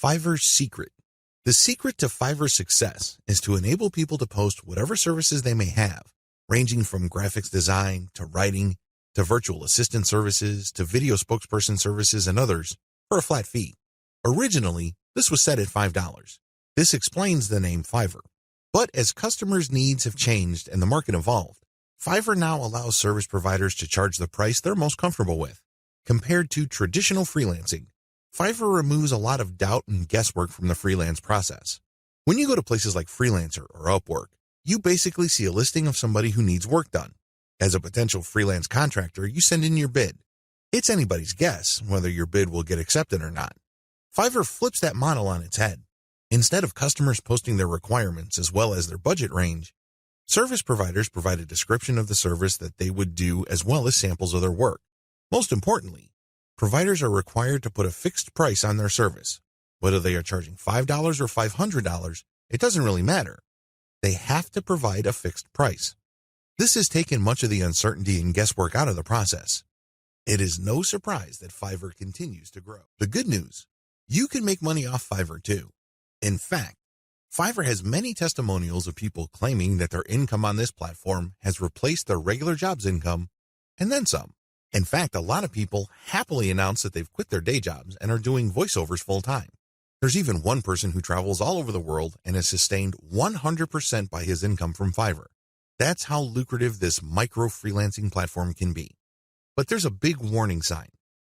Fiverr's secret. The secret to Fiverr's success is to enable people to post whatever services they may have, ranging from graphics design to writing to virtual assistant services to video spokesperson services and others, for a flat fee. Originally, this was set at $5. This explains the name Fiverr. But as customers' needs have changed and the market evolved, Fiverr now allows service providers to charge the price they're most comfortable with. Compared to traditional freelancing, Fiverr removes a lot of doubt and guesswork from the freelance process. When you go to places like Freelancer or Upwork, you basically see a listing of somebody who needs work done. As a potential freelance contractor, you send in your bid. It's anybody's guess whether your bid will get accepted or not. Fiverr flips that model on its head. Instead of customers posting their requirements as well as their budget range, service providers provide a description of the service that they would do as well as samples of their work. Most importantly, providers are required to put a fixed price on their service. Whether they are charging $5 or $500, it doesn't really matter. They have to provide a fixed price. This has taken much of the uncertainty and guesswork out of the process. It is no surprise that Fiverr continues to grow. The good news, you can make money off Fiverr too. In fact, Fiverr has many testimonials of people claiming that their income on this platform has replaced their regular job's income and then some. In fact, a lot of people happily announce that they've quit their day jobs and are doing voiceovers full time. There's even one person who travels all over the world and is sustained 100% by his income from Fiverr. That's how lucrative this micro freelancing platform can be. But there's a big warning sign.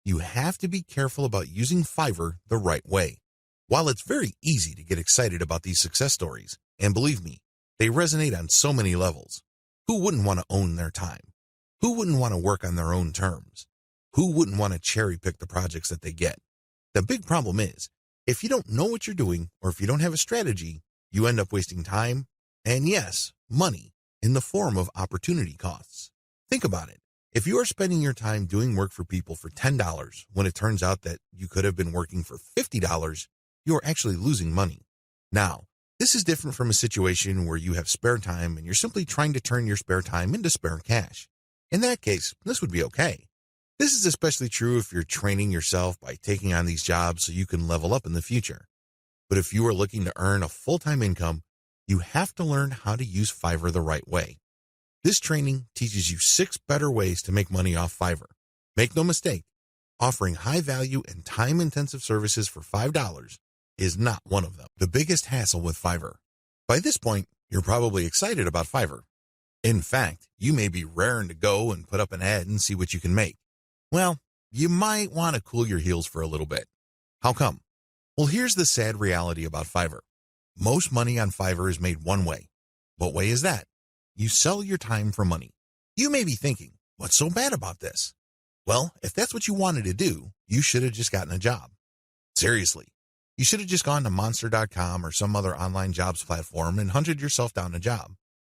You have to be careful about using Fiverr the right way. While it's very easy to get excited about these success stories, and believe me, they resonate on so many levels. Who wouldn't want to own their time? Who wouldn't want to work on their own terms? Who wouldn't want to cherry pick the projects that they get? The big problem is, if you don't know what you're doing or if you don't have a strategy, you end up wasting time and, yes, money in the form of opportunity costs. Think about it. If you are spending your time doing work for people for $10 when it turns out that you could have been working for $50, you are actually losing money. Now, this is different from a situation where you have spare time and you're simply trying to turn your spare time into spare cash. In that case, this would be okay. This is especially true if you're training yourself by taking on these jobs so you can level up in the future. But if you are looking to earn a full-time income, you have to learn how to use Fiverr the right way. This training teaches you 6 better ways to make money off Fiverr. Make no mistake, offering high-value and time-intensive services for $5 is not one of them. The biggest hassle with Fiverr. By this point, you're probably excited about Fiverr. In fact, you may be raring to go and put up an ad and see what you can make. Well, you might want to cool your heels for a little bit. How come? Well, here's the sad reality about Fiverr. Most money on Fiverr is made one way. What way is that? You sell your time for money. You may be thinking, what's so bad about this? Well, if that's what you wanted to do, you should have just gotten a job. Seriously. You should have just gone to monster.com or some other online jobs platform and hunted yourself down a job.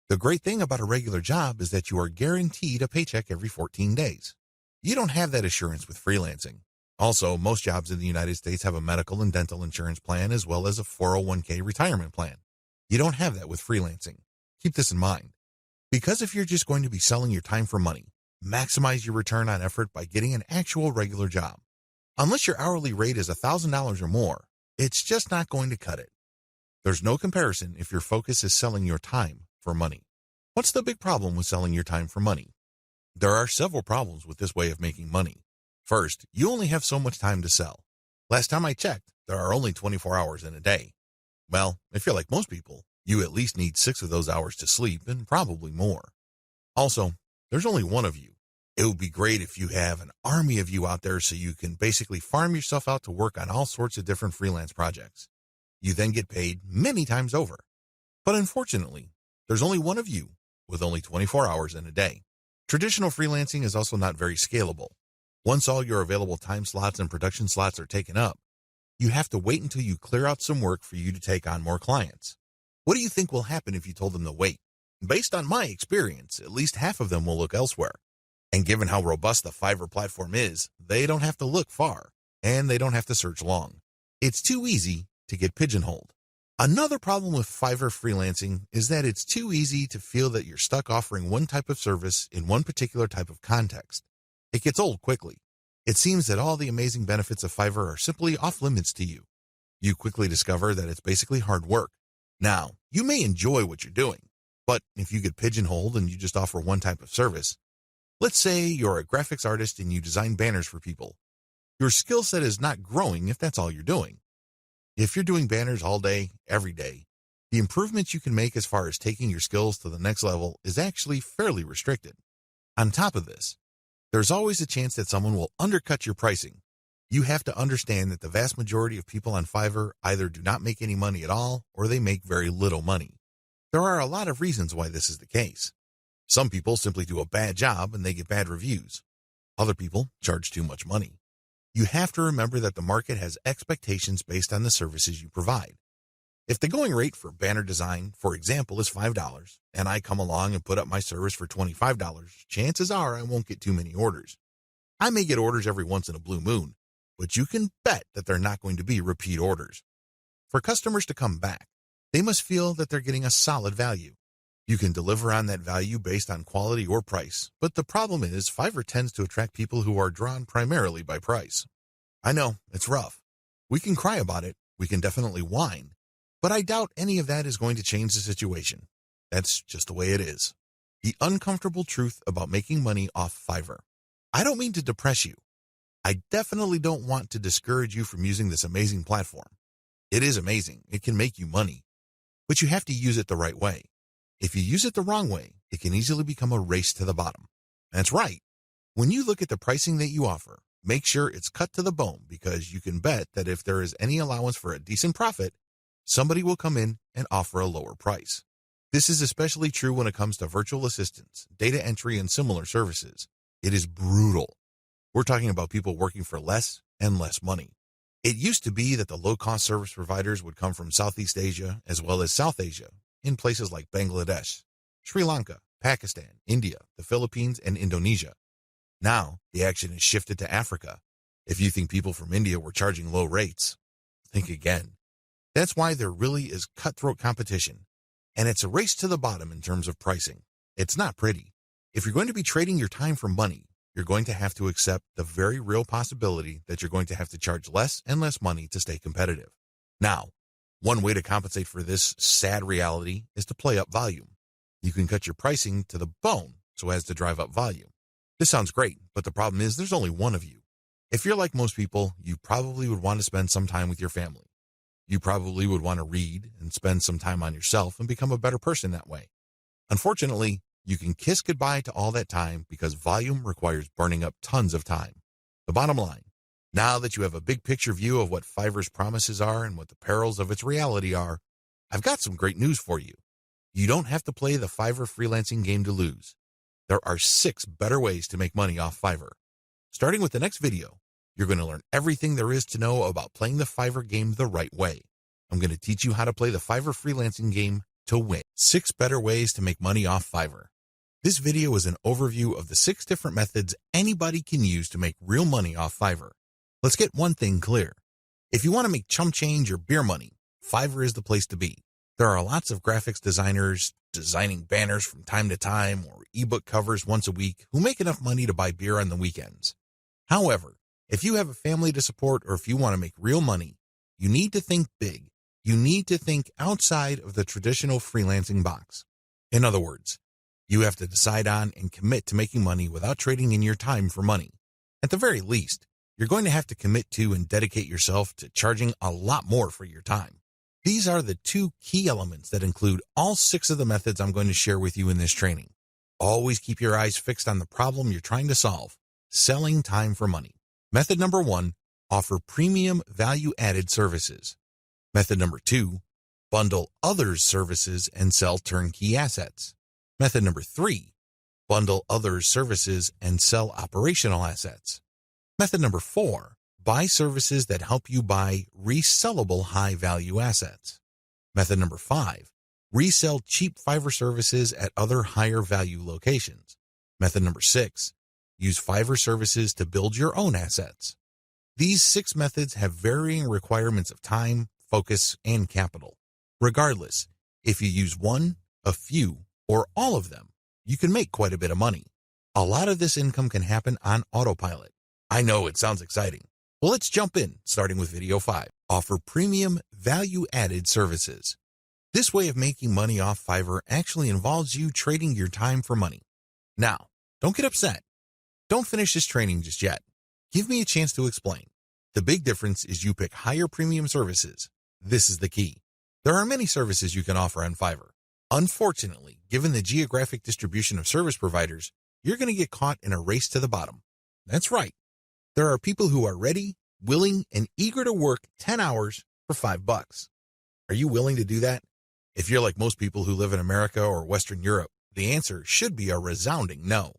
The great thing about a regular job is that you are guaranteed a paycheck every 14 days. You don't have that assurance with freelancing. Also, most jobs in the United States have a medical and dental insurance plan as well as a 401k retirement plan. You don't have that with freelancing. Keep this in mind. Because if you're just going to be selling your time for money, maximize your return on effort by getting an actual regular job. Unless your hourly rate is $1,000 or more, it's just not going to cut it. There's no comparison if your focus is selling your time for money. What's the big problem with selling your time for money? There are several problems with this way of making money. First, you only have so much time to sell. Last time I checked, there are only 24 hours in a day. Well, if you're like most people, you at least need 6 of those hours to sleep and probably more. Also, there's only one of you. It would be great if you have an army of you out there so you can basically farm yourself out to work on all sorts of different freelance projects. You then get paid many times over. But unfortunately, there's only one of you with only 24 hours in a day. Traditional freelancing is also not very scalable. Once all your available time slots and production slots are taken up, you have to wait until you clear out some work for you to take on more clients. What do you think will happen if you told them to wait? Based on my experience, at least half of them will look elsewhere. And given how robust the Fiverr platform is, they don't have to look far, and they don't have to search long. It's too easy to get pigeonholed. Another problem with Fiverr freelancing is that it's too easy to feel that you're stuck offering one type of service in one particular type of context. It gets old quickly. It seems that all the amazing benefits of Fiverr are simply off limits to you. You quickly discover that it's basically hard work. Now, you may enjoy what you're doing, but if you get pigeonholed and you just offer one type of service, let's say you're a graphics artist and you design banners for people, your skill set is not growing if that's all you're doing. If you're doing banners all day, every day, the improvements you can make as far as taking your skills to the next level is actually fairly restricted. On top of this, there's always a chance that someone will undercut your pricing. You have to understand that the vast majority of people on Fiverr either do not make any money at all or they make very little money. There are a lot of reasons why this is the case. Some people simply do a bad job and they get bad reviews. Other people charge too much money. You have to remember that the market has expectations based on the services you provide. If the going rate for banner design, for example, is $5, and I come along and put up my service for $25, chances are I won't get too many orders. I may get orders every once in a blue moon, but you can bet that they're not going to be repeat orders. For customers to come back, they must feel that they're getting a solid value. You can deliver on that value based on quality or price, but the problem is Fiverr tends to attract people who are drawn primarily by price. I know, it's rough. We can cry about it, we can definitely whine, but I doubt any of that is going to change the situation. That's just the way it is. The uncomfortable truth about making money off Fiverr. I don't mean to depress you. I definitely don't want to discourage you from using this amazing platform. It is amazing, it can make you money, but you have to use it the right way. If you use it the wrong way, it can easily become a race to the bottom. That's right. When you look at the pricing that you offer, make sure it's cut to the bone because you can bet that if there is any allowance for a decent profit, somebody will come in and offer a lower price. This is especially true when it comes to virtual assistants, data entry, and similar services. It is brutal. We're talking about people working for less and less money. It used to be that the low-cost service providers would come from Southeast Asia as well as South Asia, in places like Bangladesh, Sri Lanka, Pakistan, India, the Philippines, and Indonesia. Now, the action has shifted to Africa. If you think people from India were charging low rates, think again. That's why there really is cutthroat competition, and it's a race to the bottom in terms of pricing. It's not pretty. If you're going to be trading your time for money, you're going to have to accept the very real possibility that you're going to have to charge less and less money to stay competitive. Now, one way to compensate for this sad reality is to play up volume. You can cut your pricing to the bone so as to drive up volume. This sounds great, but the problem is there's only one of you. If you're like most people, you probably would want to spend some time with your family. You probably would want to read and spend some time on yourself and become a better person that way. Unfortunately, you can kiss goodbye to all that time because volume requires burning up tons of time. The bottom line, now that you have a big picture view of what Fiverr's promises are and what the perils of its reality are, I've got some great news for you. You don't have to play the Fiverr freelancing game to lose. There are 6 better ways to make money off Fiverr. Starting with the next video, you're going to learn everything there is to know about playing the Fiverr game the right way. I'm going to teach you how to play the Fiverr freelancing game to win. 6 better ways to make money off Fiverr. This video is an overview of the 6 different methods anybody can use to make real money off Fiverr. Let's get one thing clear. If you want to make chump change or beer money, Fiverr is the place to be. There are lots of graphics designers designing banners from time to time or ebook covers once a week who make enough money to buy beer on the weekends. However, if you have a family to support or if you want to make real money, you need to think big. You need to think outside of the traditional freelancing box. In other words, you have to decide on and commit to making money without trading in your time for money. At the very least, you're going to have to commit to and dedicate yourself to charging a lot more for your time. These are the 2 key elements that include all 6 of the methods I'm going to share with you in this training. Always keep your eyes fixed on the problem you're trying to solve, selling time for money. Method number 1, offer premium value-added services. Method number 2, bundle others' services and sell turnkey assets. Method number 3, bundle others' services and sell operational assets. Method number 4, buy services that help you buy resellable high-value assets. Method number 5, resell cheap Fiverr services at other higher-value locations. Method number 6, use Fiverr services to build your own assets. These 6 methods have varying requirements of time, focus, and capital. Regardless, if you use one, a few, or all of them, you can make quite a bit of money. A lot of this income can happen on autopilot. I know it sounds exciting. Well, let's jump in, starting with video 5. Offer premium, value-added services. This way of making money off Fiverr actually involves you trading your time for money. Now, don't get upset. Don't finish this training just yet. Give me a chance to explain. The big difference is you pick higher premium services. This is the key. There are many services you can offer on Fiverr. Unfortunately, given the geographic distribution of service providers, you're going to get caught in a race to the bottom. That's right. There are people who are ready, willing, and eager to work 10 hours for $5. Are you willing to do that? If you're like most people who live in America or Western Europe, the answer should be a resounding no.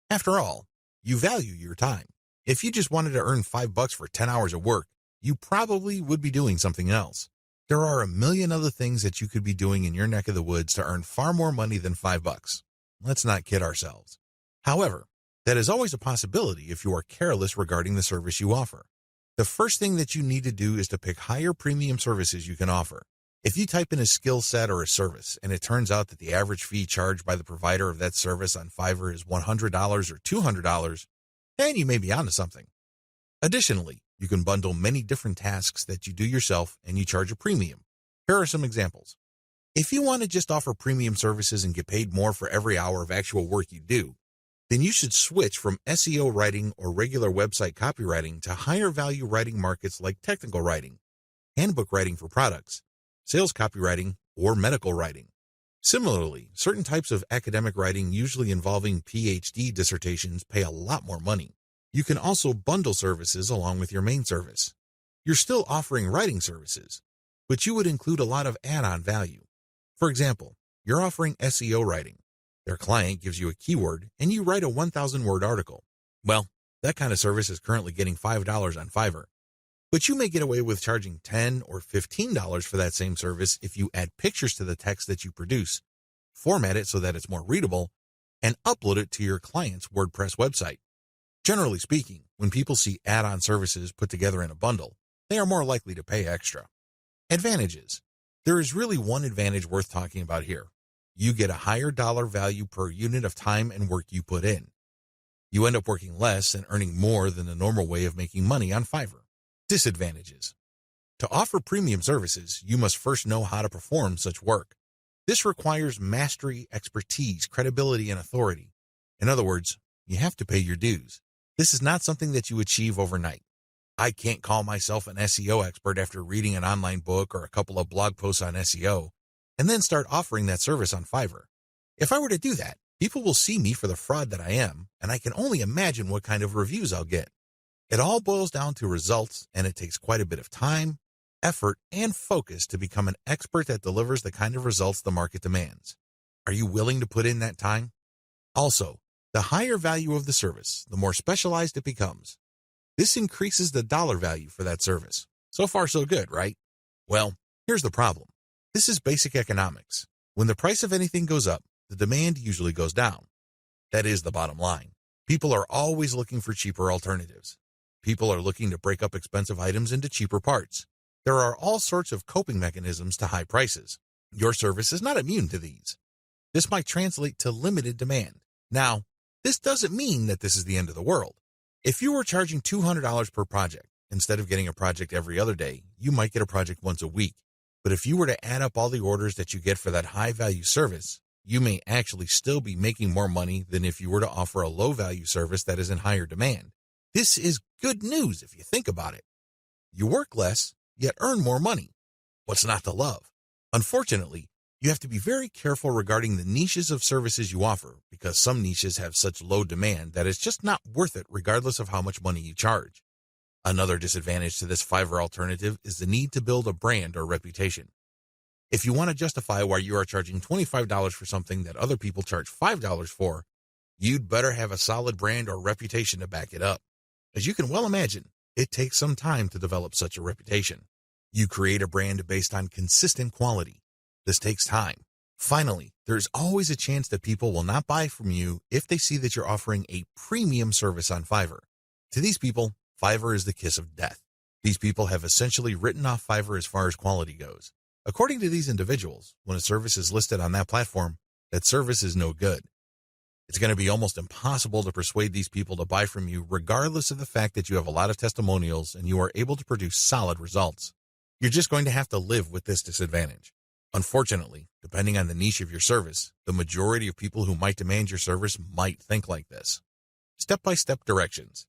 After all, you value your time. If you just wanted to earn $5 for 10 hours of work, you probably would be doing something else. There are a million other things that you could be doing in your neck of the woods to earn far more money than $5. Let's not kid ourselves. However, that is always a possibility if you are careless regarding the service you offer. The first thing that you need to do is to pick higher premium services you can offer. If you type in a skill set or a service, and it turns out that the average fee charged by the provider of that service on Fiverr is $100 or $200, then you may be onto something. Additionally, you can bundle many different tasks that you do yourself and you charge a premium. Here are some examples. If you want to just offer premium services and get paid more for every hour of actual work you do, then you should switch from SEO writing or regular website copywriting to higher value writing markets like technical writing, handbook writing for products, sales copywriting, or medical writing. Similarly, certain types of academic writing usually involving PhD dissertations pay a lot more money. You can also bundle services along with your main service. You're still offering writing services, but you would include a lot of add-on value. For example, you're offering SEO writing. Their client gives you a keyword and you write a 1,000-word article. Well, that kind of service is currently getting $5 on Fiverr. But you may get away with charging $10 or $15 for that same service if you add pictures to the text that you produce, format it so that it's more readable, and upload it to your client's WordPress website. Generally speaking, when people see add-on services put together in a bundle, they are more likely to pay extra. Advantages. There is really one advantage worth talking about here. You get a higher dollar value per unit of time and work you put in. You end up working less and earning more than the normal way of making money on Fiverr. Disadvantages. To offer premium services, you must first know how to perform such work. This requires mastery, expertise, credibility, and authority. In other words, you have to pay your dues. This is not something that you achieve overnight. I can't call myself an SEO expert after reading an online book or a couple of blog posts on SEO and then start offering that service on Fiverr. If I were to do that, people will see me for the fraud that I am, and I can only imagine what kind of reviews I'll get. It all boils down to results, and it takes quite a bit of time, effort, and focus to become an expert that delivers the kind of results the market demands. Are you willing to put in that time? Also, the higher value of the service, the more specialized it becomes. This increases the dollar value for that service. So far, so good, right? Well, here's the problem. This is basic economics. When the price of anything goes up, the demand usually goes down. That is the bottom line. People are always looking for cheaper alternatives. People are looking to break up expensive items into cheaper parts. There are all sorts of coping mechanisms to high prices. Your service is not immune to these. This might translate to limited demand. Now, this doesn't mean that this is the end of the world. If you were charging $200 per project, instead of getting a project every other day, you might get a project once a week. But if you were to add up all the orders that you get for that high-value service, you may actually still be making more money than if you were to offer a low-value service that is in higher demand. This is good news if you think about it. You work less, yet earn more money. What's not to love? Unfortunately, you have to be very careful regarding the niches of services you offer because some niches have such low demand that it's just not worth it regardless of how much money you charge. Another disadvantage to this Fiverr alternative is the need to build a brand or reputation. If you want to justify why you are charging $25 for something that other people charge $5 for, you'd better have a solid brand or reputation to back it up. As you can well imagine, it takes some time to develop such a reputation. You create a brand based on consistent quality. This takes time. Finally, there's always a chance that people will not buy from you if they see that you're offering a premium service on Fiverr. To these people, Fiverr is the kiss of death. These people have essentially written off Fiverr as far as quality goes. According to these individuals, when a service is listed on that platform, that service is no good. It's going to be almost impossible to persuade these people to buy from you regardless of the fact that you have a lot of testimonials and you are able to produce solid results. You're just going to have to live with this disadvantage. Unfortunately, depending on the niche of your service, the majority of people who might demand your service might think like this. Step-by-step directions.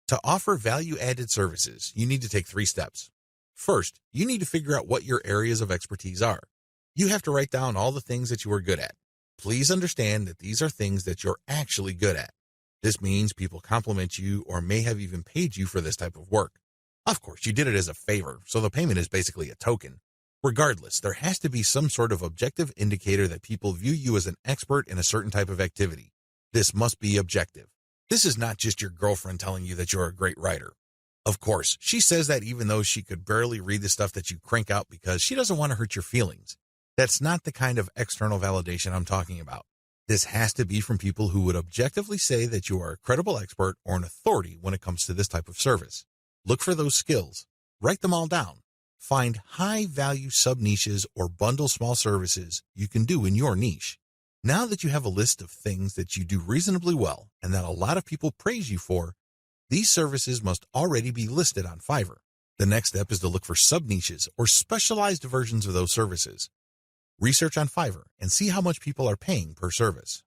To offer value-added services, you need to take 3 steps. First, you need to figure out what your areas of expertise are. You have to write down all the things that you are good at. Please understand that these are things that you're actually good at. This means people compliment you or may have even paid you for this type of work. Of course, you did it as a favor, so the payment is basically a token. Regardless, there has to be some sort of objective indicator that people view you as an expert in a certain type of activity. This must be objective. This is not just your girlfriend telling you that you're a great writer. Of course, she says that even though she could barely read the stuff that you crank out because she doesn't want to hurt your feelings. That's not the kind of external validation I'm talking about. This has to be from people who would objectively say that you are a credible expert or an authority when it comes to this type of service. Look for those skills. Write them all down. Find high-value sub-niches or bundle small services you can do in your niche. Now that you have a list of things that you do reasonably well and that a lot of people praise you for, these services must already be listed on Fiverr. The next step is to look for sub-niches or specialized versions of those services. Research on Fiverr and see how much people are paying per service.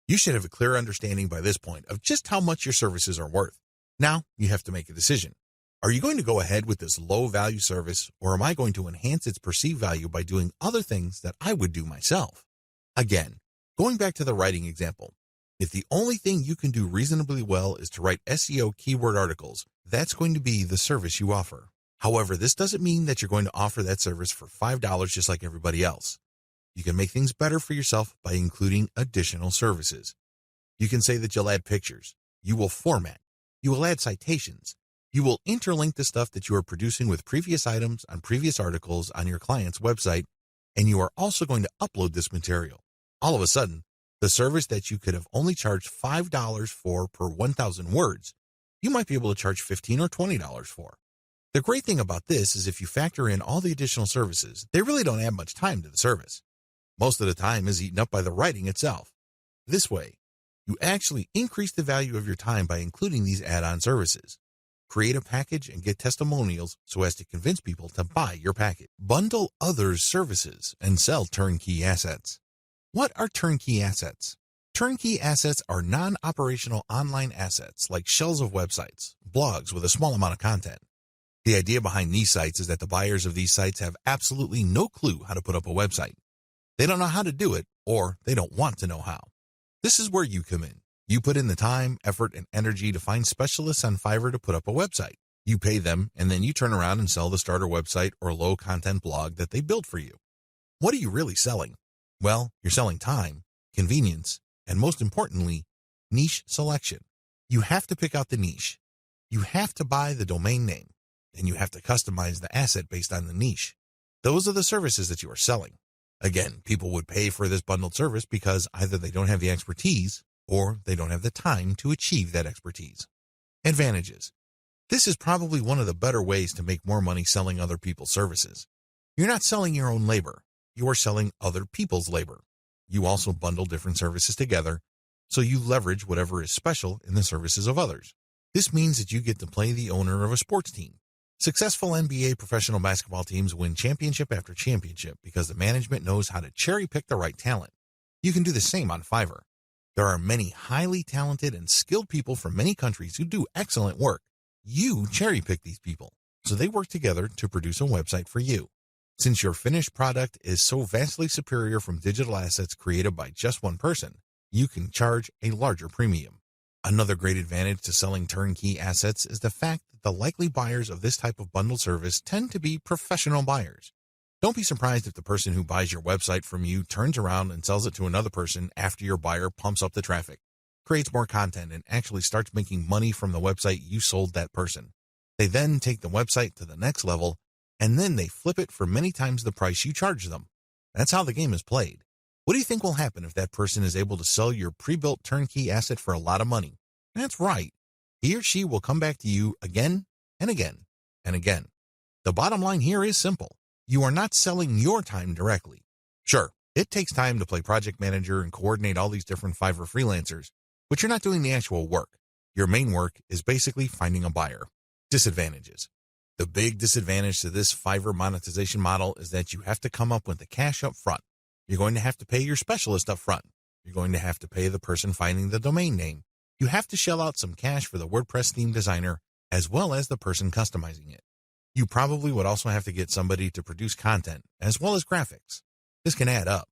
You should have a clear understanding by this point of just how much your services are worth. Now you have to make a decision. Are you going to go ahead with this low-value service, or am I going to enhance its perceived value by doing other things that I would do myself? Again, going back to the writing example, if the only thing you can do reasonably well is to write SEO keyword articles, that's going to be the service you offer. However, this doesn't mean that you're going to offer that service for $5 just like everybody else. You can make things better for yourself by including additional services. You can say that you'll add pictures, you will format, you will add citations, you will interlink the stuff that you are producing with previous items on previous articles on your client's website, and you are also going to upload this material. All of a sudden, the service that you could have only charged $5 for per 1,000 words, you might be able to charge $15 or $20 for. The great thing about this is if you factor in all the additional services, they really don't add much time to the service. Most of the time is eaten up by the writing itself. This way, you actually increase the value of your time by including these add-on services. Create a package and get testimonials so as to convince people to buy your package. Bundle others' services and sell turnkey assets. What are turnkey assets? Turnkey assets are non-operational online assets like shells of websites, blogs with a small amount of content. The idea behind these sites is that the buyers of these sites have absolutely no clue how to put up a website. They don't know how to do it, or they don't want to know how. This is where you come in. You put in the time, effort, and energy to find specialists on Fiverr to put up a website. You pay them, and then you turn around and sell the starter website or low-content blog that they built for you. What are you really selling? Well, you're selling time, convenience, and most importantly, niche selection. You have to pick out the niche. You have to buy the domain name, and you have to customize the asset based on the niche. Those are the services that you are selling. Again, people would pay for this bundled service because either they don't have the expertise or they don't have the time to achieve that expertise. Advantages. This is probably one of the better ways to make more money selling other people's services. You're not selling your own labor. You are selling other people's labor. You also bundle different services together, so you leverage whatever is special in the services of others. This means that you get to play the owner of a sports team. Successful NBA professional basketball teams win championship after championship because the management knows how to cherry-pick the right talent. You can do the same on Fiverr. There are many highly talented and skilled people from many countries who do excellent work. You cherry-pick these people, so they work together to produce a website for you. Since your finished product is so vastly superior from digital assets created by just one person, you can charge a larger premium. Another great advantage to selling turnkey assets is the fact that the likely buyers of this type of bundle service tend to be professional buyers. Don't be surprised if the person who buys your website from you turns around and sells it to another person after your buyer pumps up the traffic, creates more content, and actually starts making money from the website you sold that person. They then take the website to the next level, and then they flip it for many times the price you charge them. That's how the game is played. What do you think will happen if that person is able to sell your pre-built turnkey asset for a lot of money? That's right. He or she will come back to you again and again and again. The bottom line here is simple. You are not selling your time directly. Sure, it takes time to play project manager and coordinate all these different Fiverr freelancers, but you're not doing the actual work. Your main work is basically finding a buyer. Disadvantages. The big disadvantage to this Fiverr monetization model is that you have to come up with the cash up front. You're going to have to pay your specialist up front. You're going to have to pay the person finding the domain name. You have to shell out some cash for the WordPress theme designer as well as the person customizing it. You probably would also have to get somebody to produce content as well as graphics. This can add up.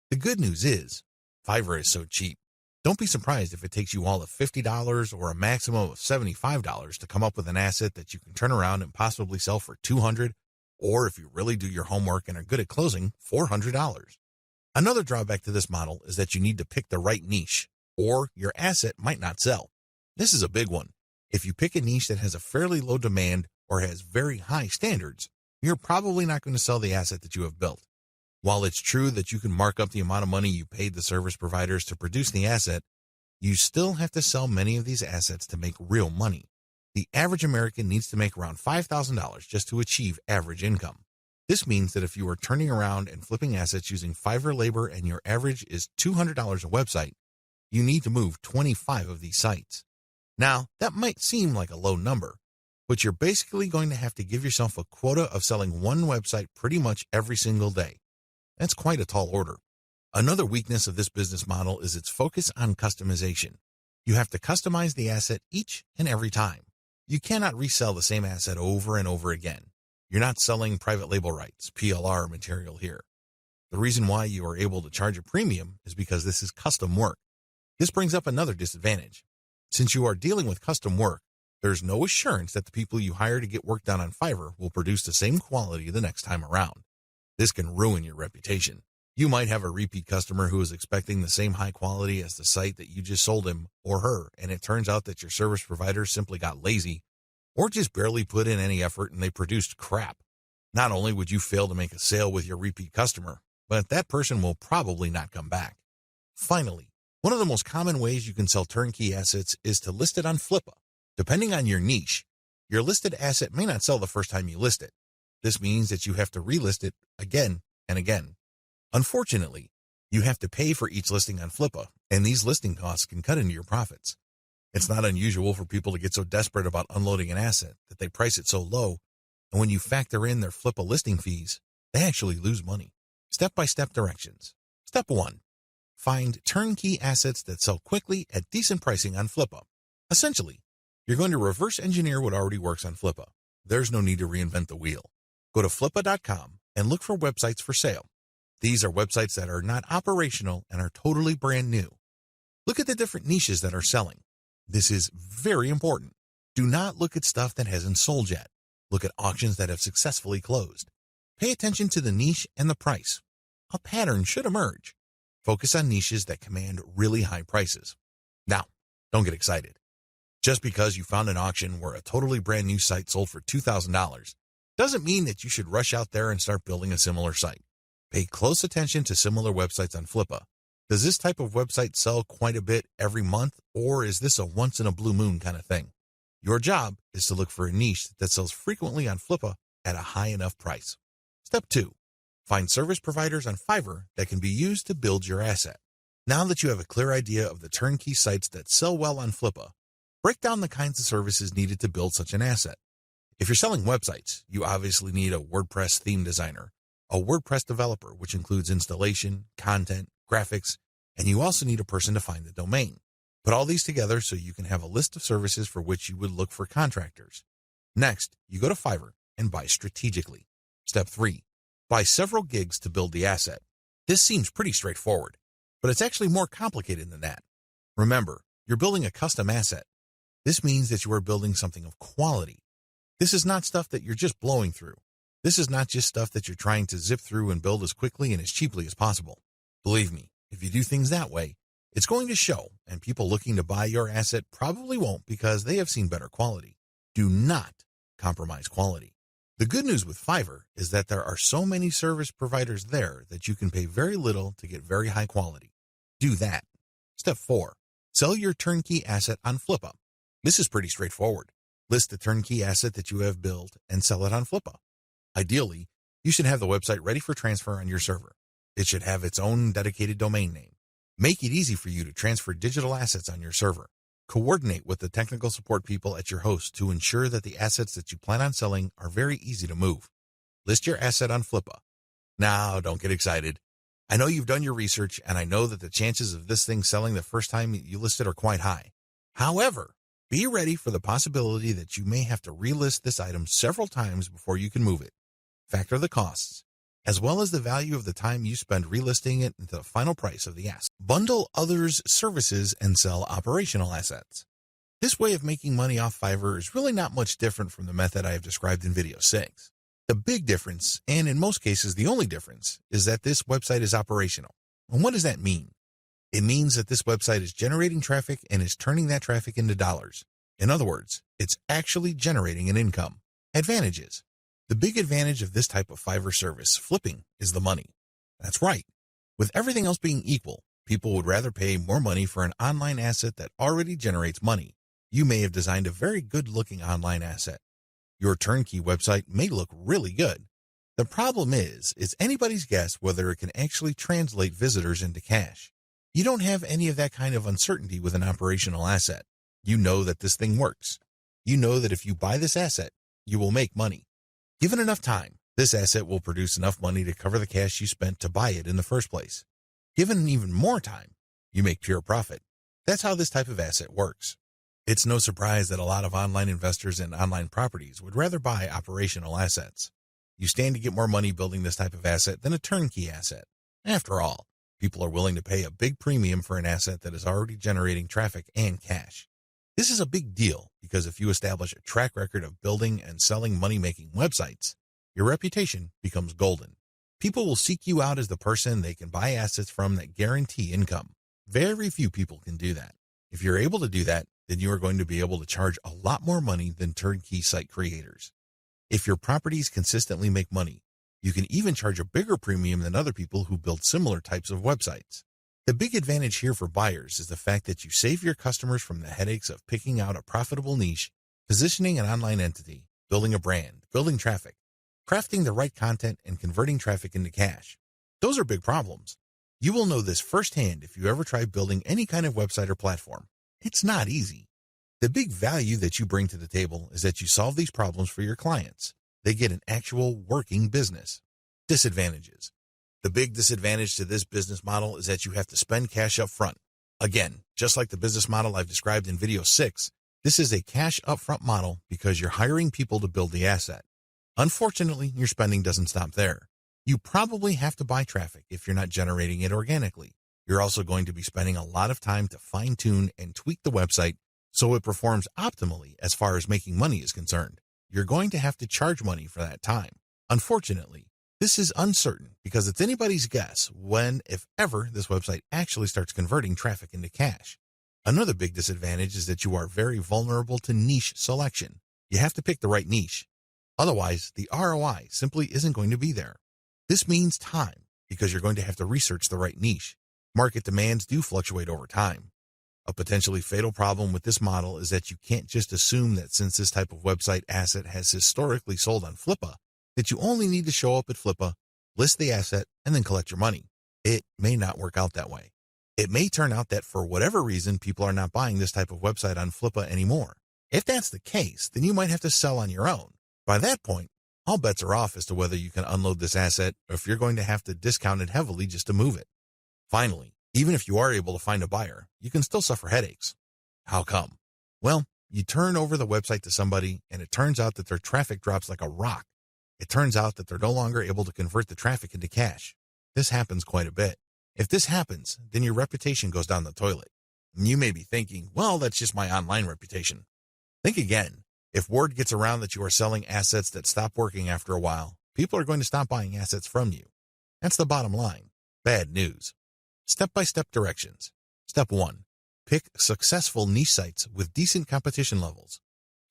The good news is, Fiverr is so cheap. Don't be surprised if it takes you all of $50 or a maximum of $75 to come up with an asset that you can turn around and possibly sell for $200, or if you really do your homework and are good at closing, $400. Another drawback to this model is that you need to pick the right niche, or your asset might not sell. This is a big one. If you pick a niche that has a fairly low demand or has very high standards, you're probably not going to sell the asset that you have built. While it's true that you can mark up the amount of money you paid the service providers to produce the asset, you still have to sell many of these assets to make real money. The average American needs to make around $5,000 just to achieve average income. This means that if you are turning around and flipping assets using Fiverr labor and your average is $200 a website, you need to move 25 of these sites. Now, that might seem like a low number, but you're basically going to have to give yourself a quota of selling one website pretty much every single day. That's quite a tall order. Another weakness of this business model is its focus on customization. You have to customize the asset each and every time. You cannot resell the same asset over and over again. You're not selling private label rights, PLR material here. The reason why you are able to charge a premium is because this is custom work. This brings up another disadvantage. Since you are dealing with custom work, there's no assurance that the people you hire to get work done on Fiverr will produce the same quality the next time around. This can ruin your reputation. You might have a repeat customer who is expecting the same high quality as the site that you just sold him or her, and it turns out that your service provider simply got lazy or just barely put in any effort and they produced crap. Not only would you fail to make a sale with your repeat customer, but that person will probably not come back. Finally, one of the most common ways you can sell turnkey assets is to list it on Flippa. Depending on your niche, your listed asset may not sell the first time you list it. This means that you have to relist it again and again. Unfortunately, you have to pay for each listing on Flippa, and these listing costs can cut into your profits. It's not unusual for people to get so desperate about unloading an asset that they price it so low, and when you factor in their Flippa listing fees, they actually lose money. Step-by-step directions. Step 1. Find turnkey assets that sell quickly at decent pricing on Flippa. Essentially, you're going to reverse engineer what already works on Flippa. There's no need to reinvent the wheel. Go to flippa.com and look for websites for sale. These are websites that are not operational and are totally brand new. Look at the different niches that are selling. This is very important. Do not look at stuff that hasn't sold yet. Look at auctions that have successfully closed. Pay attention to the niche and the price. A pattern should emerge. Focus on niches that command really high prices. Now, don't get excited. Just because you found an auction where a totally brand new site sold for $2,000 doesn't mean that you should rush out there and start building a similar site. Pay close attention to similar websites on Flippa. Does this type of website sell quite a bit every month, or is this a once-in-a-blue-moon kind of thing? Your job is to look for a niche that sells frequently on Flippa at a high enough price. Step 2. Find service providers on Fiverr that can be used to build your asset. Now that you have a clear idea of the turnkey sites that sell well on Flippa, break down the kinds of services needed to build such an asset. If you're selling websites, you obviously need a WordPress theme designer, a WordPress developer, which includes installation, content, graphics, and you also need a person to find the domain. Put all these together so you can have a list of services for which you would look for contractors. Next, you go to Fiverr and buy strategically. Step 3. Buy several gigs to build the asset. This seems pretty straightforward, but it's actually more complicated than that. Remember, you're building a custom asset. This means that you are building something of quality. This is not stuff that you're just blowing through. This is not just stuff that you're trying to zip through and build as quickly and as cheaply as possible. Believe me, if you do things that way, it's going to show, and people looking to buy your asset probably won't because they have seen better quality. Do not compromise quality. The good news with Fiverr is that there are so many service providers there that you can pay very little to get very high quality. Do that. Step 4. Sell your turnkey asset on Flippa. This is pretty straightforward. List the turnkey asset that you have built and sell it on Flippa. Ideally, you should have the website ready for transfer on your server. It should have its own dedicated domain name. Make it easy for you to transfer digital assets on your server. Coordinate with the technical support people at your host to ensure that the assets that you plan on selling are very easy to move. List your asset on Flippa. Now, don't get excited. I know you've done your research, and I know that the chances of this thing selling the first time you list it are quite high. However, be ready for the possibility that you may have to relist this item several times before you can move it. Factor the costs, as well as the value of the time you spend relisting it into the final price of the asset. Bundle others' services and sell operational assets. This way of making money off Fiverr is really not much different from the method I have described in video 6. The big difference, and in most cases the only difference, is that this website is operational. And what does that mean? It means that this website is generating traffic and is turning that traffic into dollars. In other words, it's actually generating an income. Advantages. The big advantage of this type of Fiverr service, flipping, is the money. That's right. With everything else being equal, people would rather pay more money for an online asset that already generates money. You may have designed a very good-looking online asset. Your turnkey website may look really good. The problem is, it's anybody's guess whether it can actually translate visitors into cash. You don't have any of that kind of uncertainty with an operational asset. You know that this thing works. You know that if you buy this asset, you will make money. Given enough time, this asset will produce enough money to cover the cash you spent to buy it in the first place. Given even more time, you make pure profit. That's how this type of asset works. It's no surprise that a lot of online investors in online properties would rather buy operational assets. You stand to get more money building this type of asset than a turnkey asset. After all, people are willing to pay a big premium for an asset that is already generating traffic and cash. This is a big deal because if you establish a track record of building and selling money-making websites, your reputation becomes golden. People will seek you out as the person they can buy assets from that guarantee income. Very few people can do that. If you're able to do that, then you are going to be able to charge a lot more money than turnkey site creators. If your properties consistently make money, you can even charge a bigger premium than other people who build similar types of websites. The big advantage here for buyers is the fact that you save your customers from the headaches of picking out a profitable niche, positioning an online entity, building a brand, building traffic, crafting the right content, and converting traffic into cash. Those are big problems. You will know this firsthand if you ever try building any kind of website or platform. It's not easy. The big value that you bring to the table is that you solve these problems for your clients. They get an actual working business. Disadvantages. The big disadvantage to this business model is that you have to spend cash up front. Again, just like the business model I've described in video 6, this is a cash upfront model because you're hiring people to build the asset. Unfortunately, your spending doesn't stop there. You probably have to buy traffic if you're not generating it organically. You're also going to be spending a lot of time to fine-tune and tweak the website so it performs optimally as far as making money is concerned. You're going to have to charge money for that time. Unfortunately, this is uncertain because it's anybody's guess when, if ever, this website actually starts converting traffic into cash. Another big disadvantage is that you are very vulnerable to niche selection. You have to pick the right niche. Otherwise, the ROI simply isn't going to be there. This means time because you're going to have to research the right niche. Market demands do fluctuate over time. A potentially fatal problem with this model is that you can't just assume that since this type of website asset has historically sold on Flippa, that you only need to show up at Flippa, list the asset, and then collect your money. It may not work out that way. It may turn out that for whatever reason, people are not buying this type of website on Flippa anymore. If that's the case, then you might have to sell on your own. By that point, all bets are off as to whether you can unload this asset or if you're going to have to discount it heavily just to move it. Finally, even if you are able to find a buyer, you can still suffer headaches. How come? Well, you turn over the website to somebody and it turns out that their traffic drops like a rock. It turns out that they're no longer able to convert the traffic into cash. This happens quite a bit. If this happens, then your reputation goes down the toilet. And you may be thinking, well, that's just my online reputation. Think again. If word gets around that you are selling assets that stop working after a while, people are going to stop buying assets from you. That's the bottom line. Bad news. Step-by-step directions. Step 1. Pick successful niche sites with decent competition levels.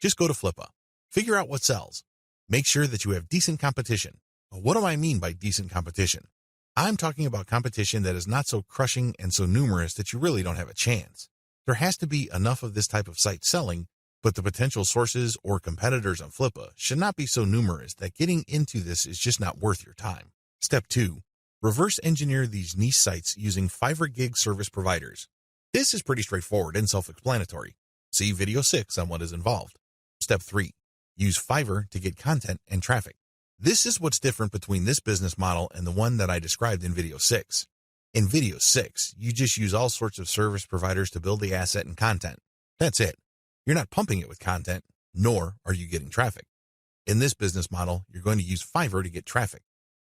Just go to Flippa. Figure out what sells. Make sure that you have decent competition. What do I mean by decent competition? I'm talking about competition that is not so crushing and so numerous that you really don't have a chance. There has to be enough of this type of site selling, but the potential sources or competitors on Flippa should not be so numerous that getting into this is just not worth your time. Step 2. Reverse engineer these niche sites using Fiverr gig service providers. This is pretty straightforward and self-explanatory. See video 6 on what is involved. Step 3. Use Fiverr to get content and traffic. This is what's different between this business model and the one that I described in video 6. In video 6, you just use all sorts of service providers to build the asset and content. That's it. You're not pumping it with content, nor are you getting traffic. In this business model, you're going to use Fiverr to get traffic.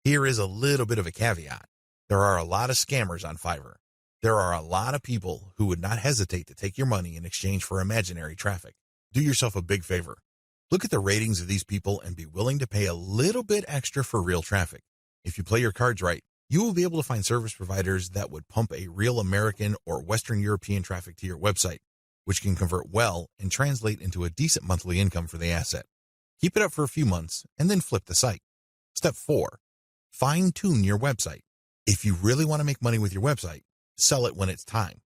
Here is a little bit of a caveat. There are a lot of scammers on Fiverr. There are a lot of people who would not hesitate to take your money in exchange for imaginary traffic. Do yourself a big favor. Look at the ratings of these people and be willing to pay a little bit extra for real traffic. If you play your cards right, you will be able to find service providers that would pump a real American or Western European traffic to your website, which can convert well and translate into a decent monthly income for the asset. Keep it up for a few months and then flip the site. Step 4. Fine-tune your website. If you really want to make money with your website, sell it when it's time.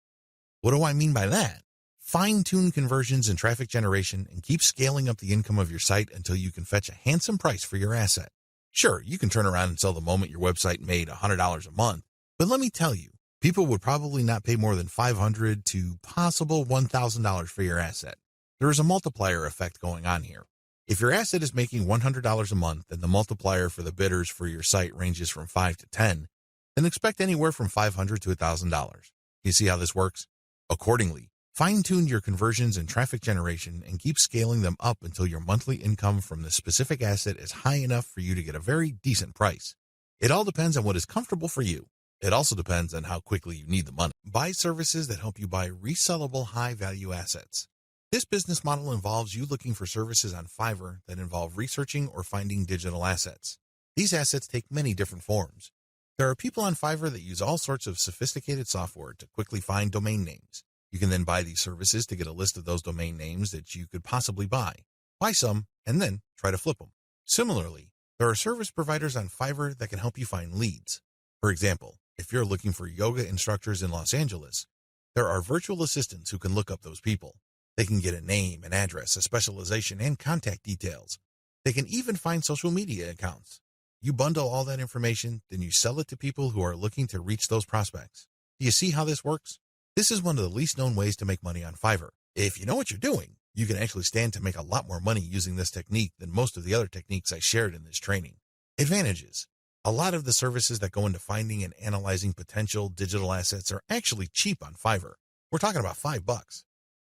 What do I mean by that? Fine-tune conversions and traffic generation and keep scaling up the income of your site until you can fetch a handsome price for your asset. Sure, you can turn around and sell the moment your website made $100 a month, but let me tell you, people would probably not pay more than $500 to possible $1,000 for your asset. There is a multiplier effect going on here. If your asset is making $100 a month and the multiplier for the bidders for your site ranges from 5 to 10, then expect anywhere from $500 to $1,000. You see how this works? Accordingly, fine-tune your conversions and traffic generation and keep scaling them up until your monthly income from the specific asset is high enough for you to get a very decent price. It all depends on what is comfortable for you. It also depends on how quickly you need the money. Buy services that help you buy resellable high-value assets. This business model involves you looking for services on Fiverr that involve researching or finding digital assets. These assets take many different forms. There are people on Fiverr that use all sorts of sophisticated software to quickly find domain names. You can then buy these services to get a list of those domain names that you could possibly buy. Buy some, and then try to flip them. Similarly, there are service providers on Fiverr that can help you find leads. For example, if you're looking for yoga instructors in Los Angeles, there are virtual assistants who can look up those people. They can get a name, an address, a specialization, and contact details. They can even find social media accounts. You bundle all that information, then you sell it to people who are looking to reach those prospects. Do you see how this works? This is one of the least known ways to make money on Fiverr. If you know what you're doing, you can actually stand to make a lot more money using this technique than most of the other techniques I shared in this training. Advantages. A lot of the services that go into finding and analyzing potential digital assets are actually cheap on Fiverr. We're talking about $5.